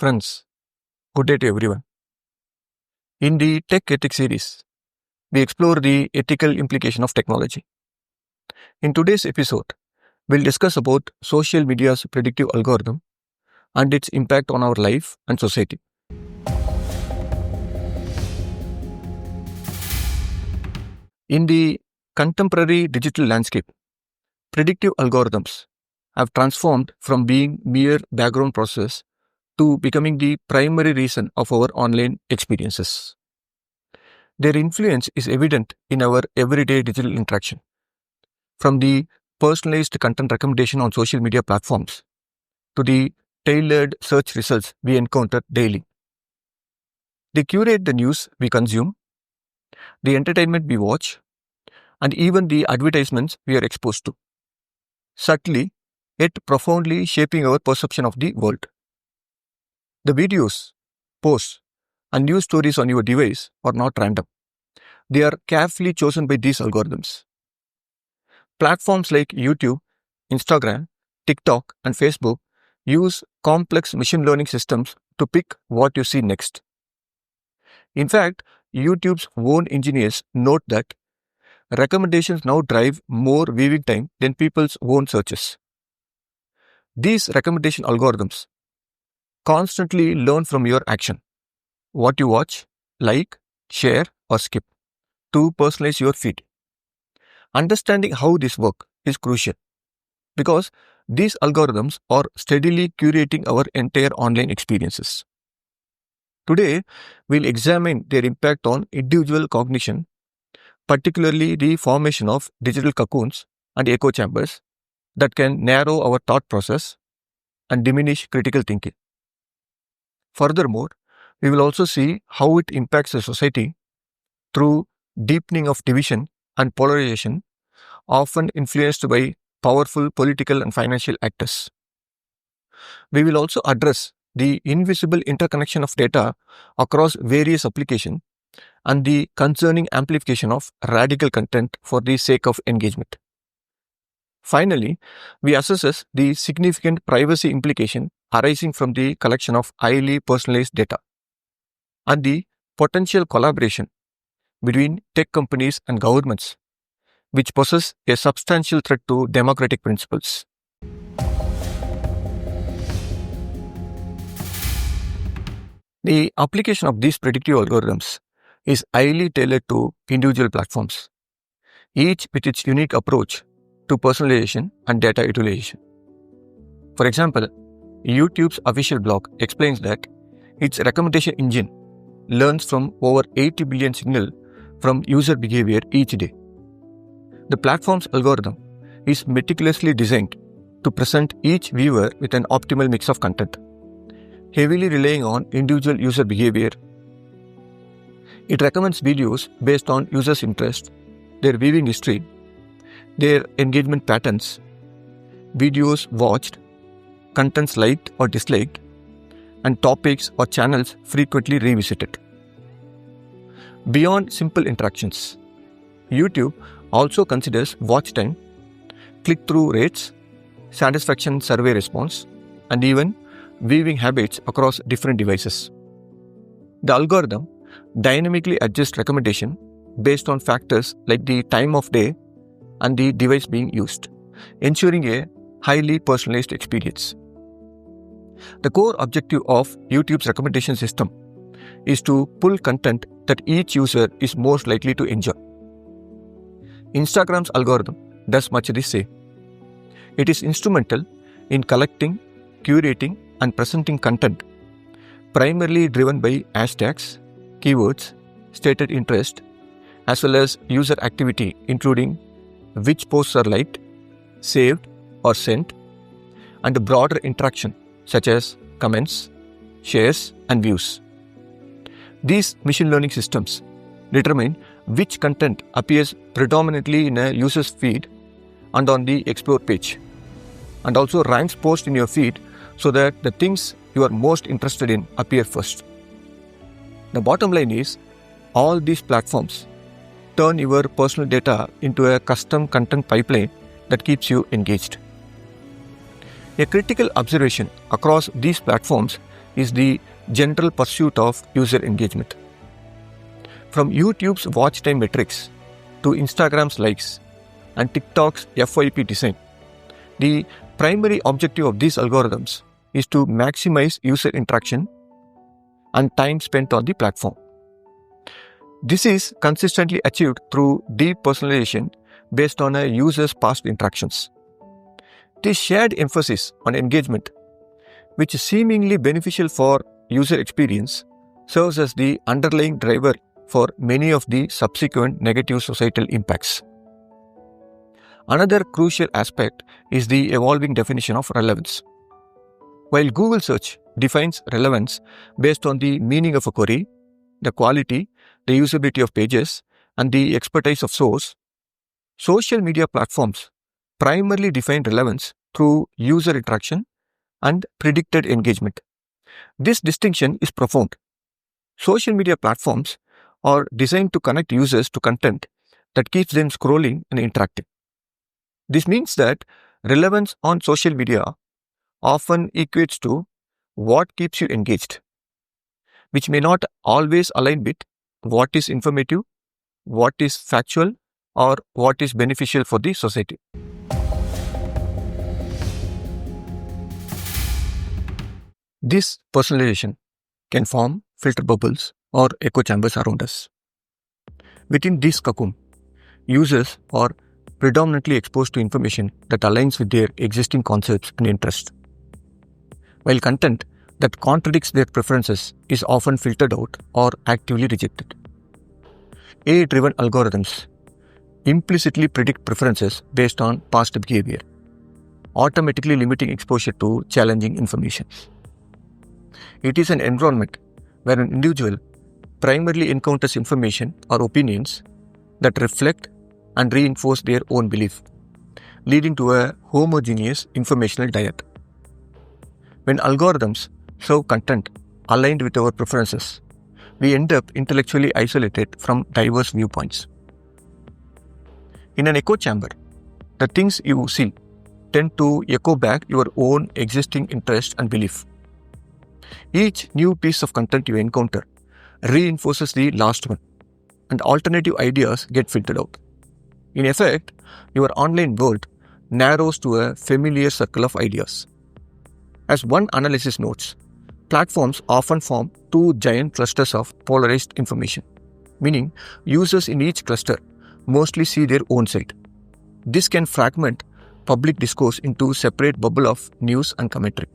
Friends, good day to everyone. In the Tech Ethics series, we explore the ethical implication of technology. In today's episode, we'll discuss about social media's predictive algorithm and its impact on our life and society. In the contemporary digital landscape, predictive algorithms have transformed from being mere background process to becoming the primary reason of our online experiences. Their influence is evident in our everyday digital interaction, from the personalized content recommendation on social media platforms to the tailored search results we encounter daily. They curate the news we consume, the entertainment we watch, and even the advertisements we are exposed to, subtly yet profoundly shaping our perception of the world. The videos, posts, and news stories on your device are not random. They are carefully chosen by these algorithms. Platforms like YouTube, Instagram, TikTok, and Facebook use complex machine learning systems to pick what you see next. In fact, YouTube's own engineers note that recommendations now drive more viewing time than people's own searches. These recommendation algorithms constantly learn from your action, what you watch, like, share, or skip, to personalize your feed. Understanding how this works is crucial because these algorithms are steadily curating our entire online experiences. Today, we'll examine their impact on individual cognition, particularly the formation of digital cocoons and echo chambers that can narrow our thought process and diminish critical thinking. Furthermore, we will also see how it impacts the society through deepening of division and polarization, often influenced by powerful political and financial actors. We will also address the invisible interconnection of data across various applications and the concerning amplification of radical content for the sake of engagement. Finally, we assess the significant privacy implication arising from the collection of highly personalized data and the potential collaboration between tech companies and governments, which poses a substantial threat to democratic principles. The application of these predictive algorithms is highly tailored to individual platforms, each with its unique approach to personalization and data utilization. For example, YouTube's official blog explains that its recommendation engine learns from over 80 billion signals from user behavior each day. The platform's algorithm is meticulously designed to present each viewer with an optimal mix of content, heavily relying on individual user behavior. It recommends videos based on users' interest, their viewing history, their engagement patterns, videos watched, contents liked or disliked, and topics or channels frequently revisited. Beyond simple interactions, YouTube also considers watch time, click-through rates, satisfaction survey response, and even viewing habits across different devices. The algorithm dynamically adjusts recommendation based on factors like the time of day and the device being used, ensuring a highly personalized experience. The core objective of YouTube's recommendation system is to pull content that each user is most likely to enjoy. Instagram's algorithm does much the same. It is instrumental in collecting, curating, and presenting content, primarily driven by hashtags, keywords, stated interest, as well as user activity, including which posts are liked, saved, or sent, and broader interaction such as comments, shares, and views. These machine learning systems determine which content appears predominantly in a user's feed and on the Explore page, and also ranks posts in your feed so that the things you are most interested in appear first. The bottom line is, all these platforms turn your personal data into a custom content pipeline that keeps you engaged. A critical observation across these platforms is the general pursuit of user engagement. From YouTube's watch time metrics to Instagram's likes and TikTok's FYP design, the primary objective of these algorithms is to maximize user interaction and time spent on the platform. This is consistently achieved through deep personalization based on a user's past interactions. This shared emphasis on engagement, which is seemingly beneficial for user experience, serves as the underlying driver for many of the subsequent negative societal impacts. Another crucial aspect is the evolving definition of relevance. While Google search defines relevance based on the meaning of a query, the quality, the usability of pages, and the expertise of source, social media platforms primarily define relevance through user interaction and predicted engagement. This distinction is profound. Social media platforms are designed to connect users to content that keeps them scrolling and interacting. This means that relevance on social media often equates to what keeps you engaged, which may not always align with what is informative, what is factual, or what is beneficial for the society. This personalization can form filter bubbles or echo chambers around us. Within this cocoon, users are predominantly exposed to information that aligns with their existing concepts and interests, while content that contradicts their preferences is often filtered out or actively rejected. AI-driven algorithms implicitly predict preferences based on past behavior, automatically limiting exposure to challenging information. It is an environment where an individual primarily encounters information or opinions that reflect and reinforce their own belief, leading to a homogeneous informational diet. When algorithms serve content aligned with our preferences, we end up intellectually isolated from diverse viewpoints. In an echo chamber, the things you see tend to echo back your own existing interest and belief. Each new piece of content you encounter reinforces the last one, and alternative ideas get filtered out. In effect, your online world narrows to a familiar circle of ideas. As one analysis notes, platforms often form two giant clusters of polarized information, meaning users in each cluster mostly see their own side. This can fragment public discourse into separate bubble of news and commentary.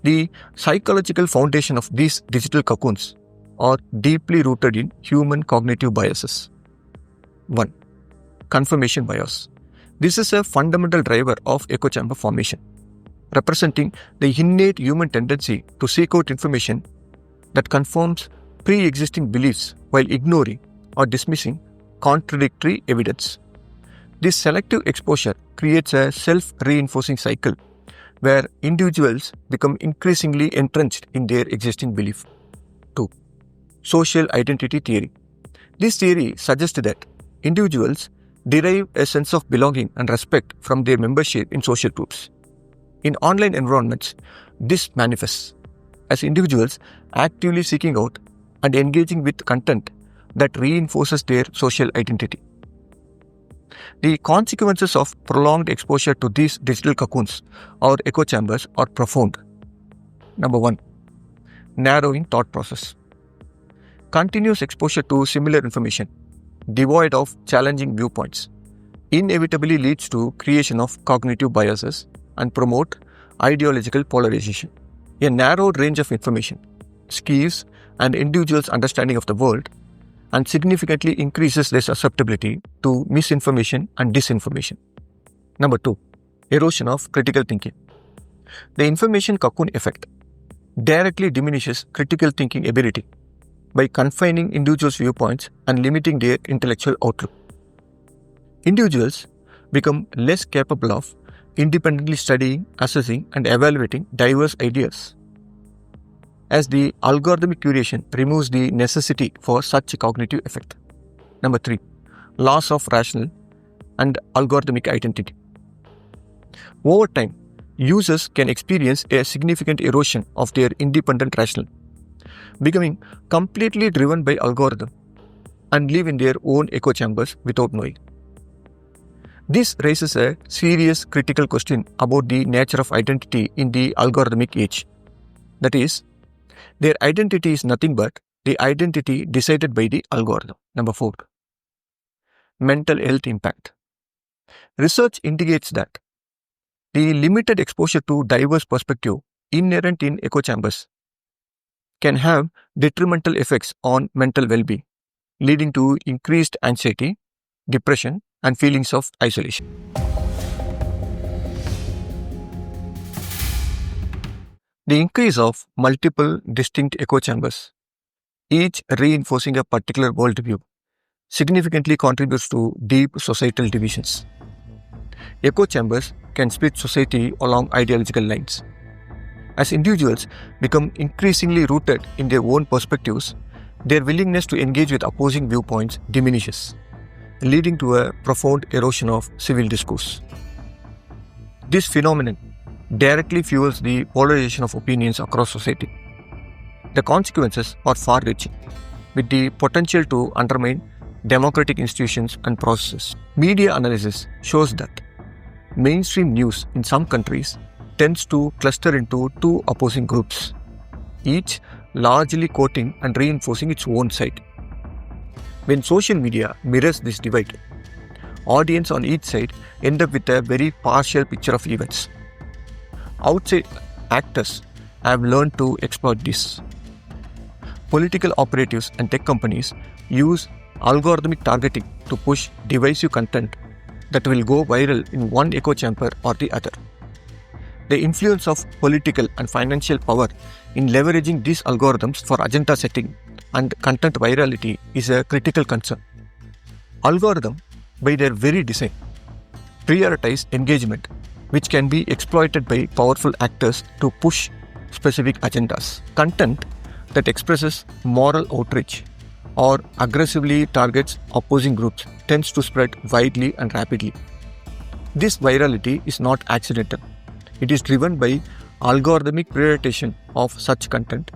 The psychological foundation of these digital cocoons are deeply rooted in human cognitive biases. 1. Confirmation bias. This is a fundamental driver of echo chamber formation, representing the innate human tendency to seek out information that confirms pre-existing beliefs while ignoring or dismissing contradictory evidence. This selective exposure creates a self-reinforcing cycle where individuals become increasingly entrenched in their existing belief. 2. Social identity theory. This theory suggests that individuals derive a sense of belonging and respect from their membership in social groups. In online environments, this manifests as individuals actively seeking out and engaging with content that reinforces their social identity. The consequences of prolonged exposure to these digital cocoons or echo chambers are profound. Number 1. Narrowing thought process. Continuous exposure to similar information, devoid of challenging viewpoints, inevitably leads to creation of cognitive biases and promote ideological polarization. A narrowed range of information skews an individual's understanding of the world and significantly increases their susceptibility to misinformation and disinformation. Number 2. Erosion of critical thinking. The information cocoon effect directly diminishes critical thinking ability by confining individuals' viewpoints and limiting their intellectual outlook. Individuals become less capable of independently studying, assessing, and evaluating diverse ideas, as the algorithmic curation removes the necessity for such a cognitive effect. Number 3. Loss of rational and algorithmic identity. Over time, users can experience a significant erosion of their independent rationale, becoming completely driven by algorithm and live in their own echo chambers without knowing. This raises a serious critical question about the nature of identity in the algorithmic age. That is, their identity is nothing but the identity decided by the algorithm. Number 4. Mental health impact. Research indicates that the limited exposure to diverse perspective inherent in echo chambers can have detrimental effects on mental well-being, leading to increased anxiety, depression, and feelings of isolation. The increase of multiple distinct echo chambers, each reinforcing a particular worldview, significantly contributes to deep societal divisions. Echo chambers can split society along ideological lines. As individuals become increasingly rooted in their own perspectives, their willingness to engage with opposing viewpoints diminishes, leading to a profound erosion of civil discourse. This phenomenon directly fuels the polarization of opinions across society. The consequences are far-reaching, with the potential to undermine democratic institutions and processes. Media analysis shows that mainstream news in some countries tends to cluster into two opposing groups, each largely quoting and reinforcing its own side. When social media mirrors this divide, audience on each side end up with a very partial picture of events. Outside actors have learned to exploit this. Political operatives and tech companies use algorithmic targeting to push divisive content that will go viral in one echo chamber or the other. The influence of political and financial power in leveraging these algorithms for agenda setting and content virality is a critical concern. Algorithms, by their very design, prioritize engagement, which can be exploited by powerful actors to push specific agendas. Content that expresses moral outrage or aggressively targets opposing groups tends to spread widely and rapidly. This virality is not accidental. It is driven by algorithmic prioritization of such content,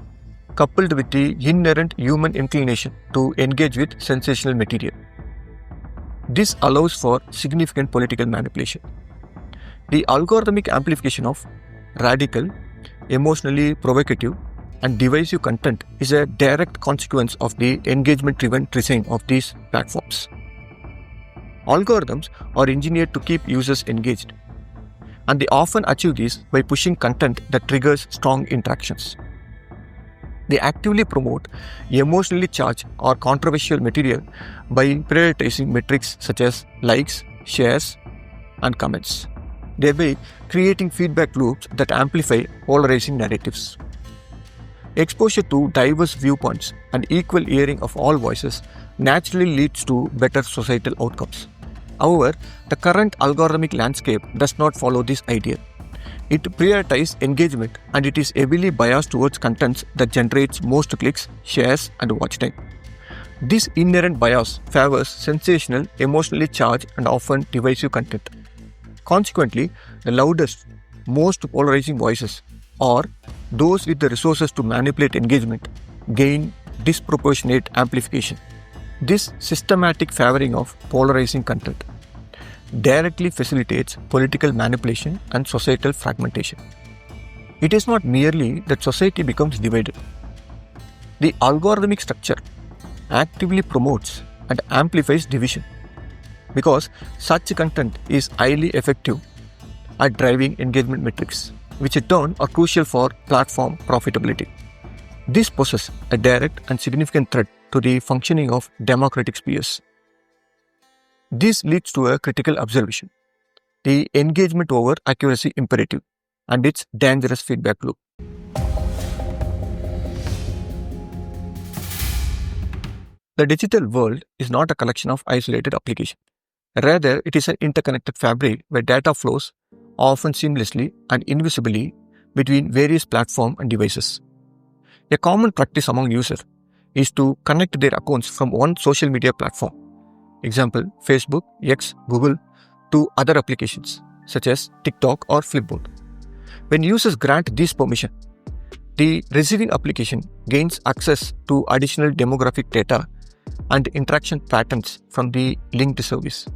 coupled with the inherent human inclination to engage with sensational material. This allows for significant political manipulation. The algorithmic amplification of radical, emotionally provocative, and divisive content is a direct consequence of the engagement-driven design of these platforms. Algorithms are engineered to keep users engaged, and they often achieve this by pushing content that triggers strong interactions. They actively promote emotionally charged or controversial material by prioritizing metrics such as likes, shares, and comments, thereby creating feedback loops that amplify polarizing narratives. Exposure to diverse viewpoints and equal hearing of all voices naturally leads to better societal outcomes. However, the current algorithmic landscape does not follow this ideal. It prioritizes engagement, and it is heavily biased towards contents that generates most clicks, shares, and watch time. This inherent bias favors sensational, emotionally charged, and often divisive content. Consequently, the loudest, most polarizing voices, or those with the resources to manipulate engagement, gain disproportionate amplification. This systematic favoring of polarizing content directly facilitates political manipulation and societal fragmentation. It is not merely that society becomes divided. The algorithmic structure actively promotes and amplifies division, because such content is highly effective at driving engagement metrics, which in turn are crucial for platform profitability. This poses a direct and significant threat to the functioning of democratic spheres. This leads to a critical observation: the engagement over accuracy imperative and its dangerous feedback loop. The digital world is not a collection of isolated applications. Rather, it is an interconnected fabric where data flows often seamlessly and invisibly between various platforms and devices. A common practice among users is to connect their accounts from one social media platform, example Facebook, X, Google, to other applications such as TikTok or Flipboard. When users grant this permission, the receiving application gains access to additional demographic data and interaction patterns from the linked service.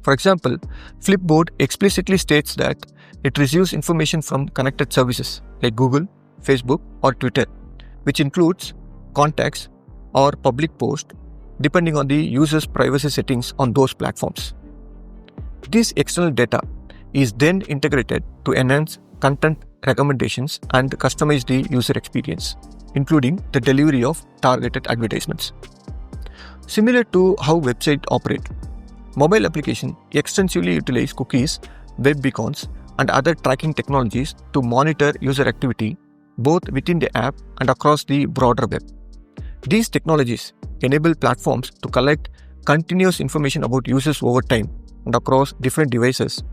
For example, Flipboard explicitly states that it receives information from connected services like Google, Facebook, or Twitter, which includes contacts or public posts depending on the user's privacy settings on those platforms. This external data is then integrated to enhance content recommendations and customize the user experience, including the delivery of targeted advertisements. Similar to how websites operate, mobile applications extensively utilize cookies, web beacons, and other tracking technologies to monitor user activity both within the app and across the broader web. These technologies enable platforms to collect continuous information about users over time and across different devices,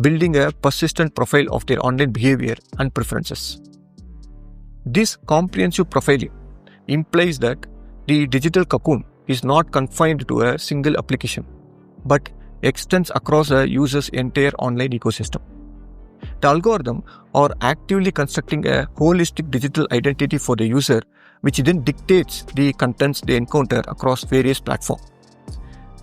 building a persistent profile of their online behavior and preferences. This comprehensive profiling implies that the digital cocoon is not confined to a single application, but extends across a user's entire online ecosystem. The algorithm are actively constructing a holistic digital identity for the user, which then dictates the contents they encounter across various platforms.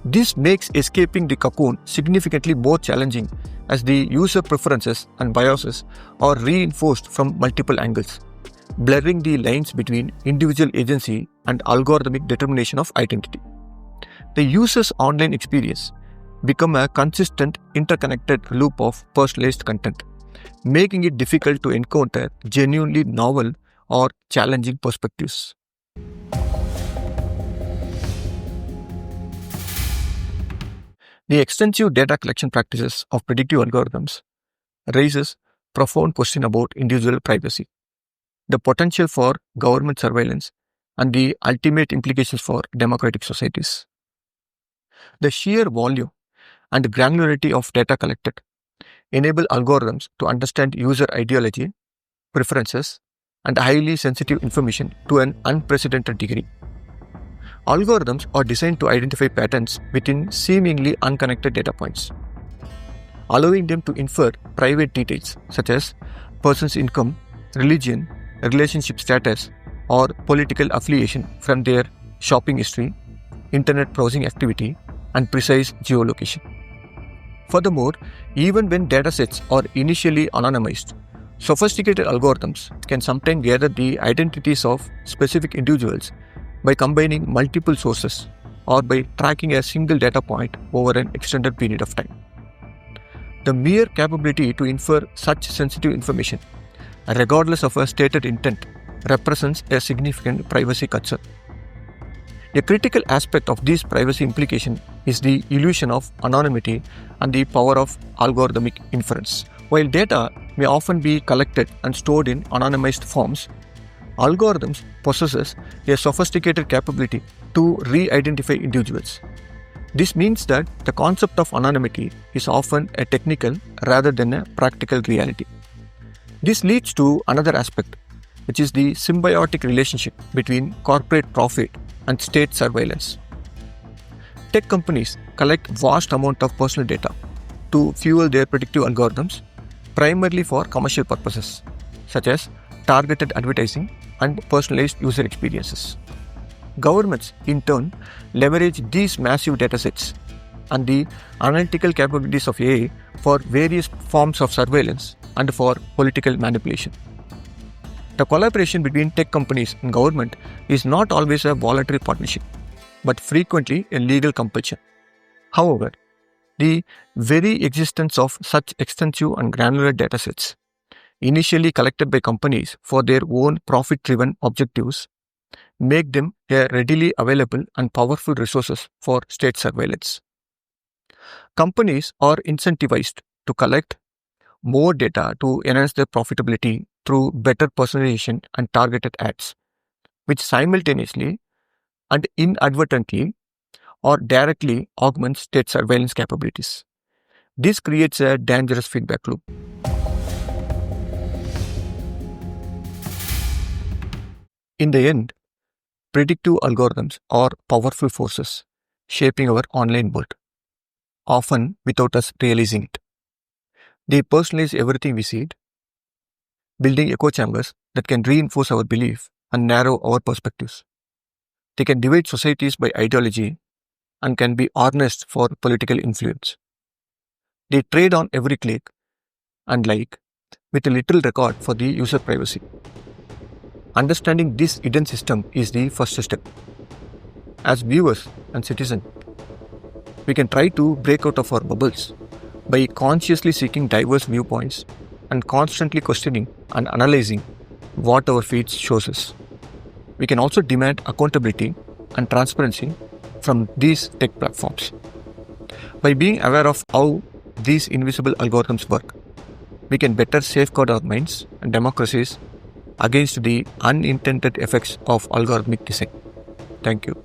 This makes escaping the cocoon significantly more challenging as the user preferences and biases are reinforced from multiple angles, blurring the lines between individual agency and algorithmic determination of identity. The user's online experience becomes a consistent, interconnected loop of personalized content, making it difficult to encounter genuinely novel or challenging perspectives. The extensive data collection practices of predictive algorithms raises profound question about individual privacy, the potential for government surveillance, and the ultimate implications for democratic societies. The sheer volume and granularity of data collected enable algorithms to understand user ideology, preferences, and highly sensitive information to an unprecedented degree. Algorithms are designed to identify patterns within seemingly unconnected data points, allowing them to infer private details such as person's income, religion, relationship status, or political affiliation from their shopping history, internet browsing activity, and precise geolocation. Furthermore, even when datasets are initially anonymized, sophisticated algorithms can sometimes gather the identities of specific individuals by combining multiple sources or by tracking a single data point over an extended period of time. The mere capability to infer such sensitive information, regardless of a stated intent, represents a significant privacy concern. A critical aspect of this privacy implication is the illusion of anonymity and the power of algorithmic inference. While data may often be collected and stored in anonymized forms, algorithms possess a sophisticated capability to re-identify individuals. This means that the concept of anonymity is often a technical rather than a practical reality. This leads to another aspect, which is the symbiotic relationship between corporate profit and state surveillance. Tech companies collect vast amount of personal data to fuel their predictive algorithms, primarily for commercial purposes, such as targeted advertising and personalized user experiences. Governments, in turn, leverage these massive datasets and the analytical capabilities of AI for various forms of surveillance and for political manipulation. The collaboration between tech companies and government is not always a voluntary partnership, but frequently a legal compulsion. However, the very existence of such extensive and granular datasets, initially collected by companies for their own profit-driven objectives, make them a readily available and powerful resources for state surveillance. Companies are incentivized to collect more data to enhance their profitability through better personalization and targeted ads, which simultaneously and inadvertently or directly augments state surveillance capabilities. This creates a dangerous feedback loop. In the end, predictive algorithms are powerful forces shaping our online world, often without us realizing it. They personalize everything we see, building echo chambers that can reinforce our belief and narrow our perspectives. They can divide societies by ideology and can be harnessed for political influence. They trade on every click and like with a little regard for the user privacy. Understanding this hidden system is the first step. As viewers and citizens, we can try to break out of our bubbles by consciously seeking diverse viewpoints and constantly questioning and analyzing what our feeds shows us. We can also demand accountability and transparency from these tech platforms. By being aware of how these invisible algorithms work, we can better safeguard our minds and democracies against the unintended effects of algorithmic design. Thank you.